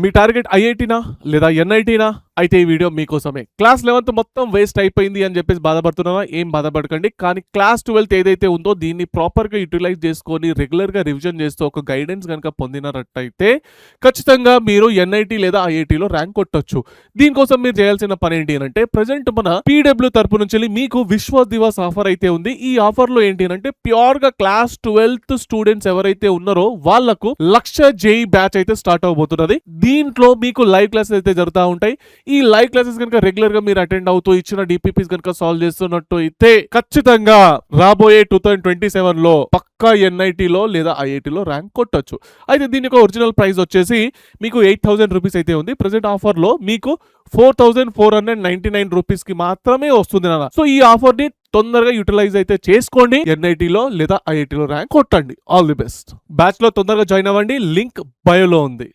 మీ target ఐఐటీనా లేదా ఎన్ఐటీనా? అయితే ఈ వీడియో మీకోసమే. క్లాస్ 11th మొత్తం వేస్ట్ అయిపోయింది అని చెప్పేసి బాధపడుతున్నావా? ఏం బాధపడకండి. కానీ క్లాస్ 12th ఏదైతే ఉందో దీన్ని ప్రాపర్గా యూటిలైజ్ చేసుకొని రెగ్యులర్గా రివిజన్ చేస్తూ ఒక గైడెన్స్ కనుక పొందినట్టయితే ఖచ్చితంగా మీరు ఎన్ఐటీ లేదా ఐఐటీలో ర్యాంక్ కొట్టొచ్చు. దీనికోసం మీరు చేయాల్సిన పని ఏంటి అంటే ప్రజెంట్ మన పీడబ్ల్యూ తరపు నుంచి మీకు విశ్వ దివస్ ఆఫర్ అయితే ఉంది. ఈ ఆఫర్ లో ఏంటి అంటే ప్యూర్ గా క్లాస్ 12th స్టూడెంట్స్ ఎవరైతే ఉన్నారో వాళ్లకు 1,00,000 జేఈ బ్యాచ్ అయితే స్టార్ట్ అవబోతున్నది. దీంట్లో మీకు లైవ్ క్లాసెస్ అయితే జరుగుతూ ఉంటాయి. ఈ లైవ్ క్లాసెస్ కనుక రెగ్యులర్ గా మీరు అటెండ్ అవుతూ ఇచ్చిన డిపిపిస్ కనుక సాల్వ్ చేస్తున్నట్టు అయితే ఖచ్చితంగా రాబోయే 2027 లో పక్కా ఎన్ఐటీలో లేదా ఐఐటీలో ర్యాంక్ కొట్టొచ్చు. అయితే దీని యొక్క ఒరిజినల్ ప్రైస్ వచ్చేసి మీకు 8,000 రూపీస్ అయితే ఉంది. ప్రెసెంట్ ఆఫర్ లో మీకు 4,499 రూపీస్ కి మాత్రమే వస్తుంది అన్న. సో ఈ ఆఫర్ ని తొందరగా యూటిలైజ్ అయితే చేసుకోండి. ఎన్ఐటీలో లేదా ఐఐటీలో ర్యాంక్ కొట్టండి. All the best. బ్యాచ్ లో తొందరగా జాయిన్ అవ్వండి. లింక్ బయోలో ఉంది.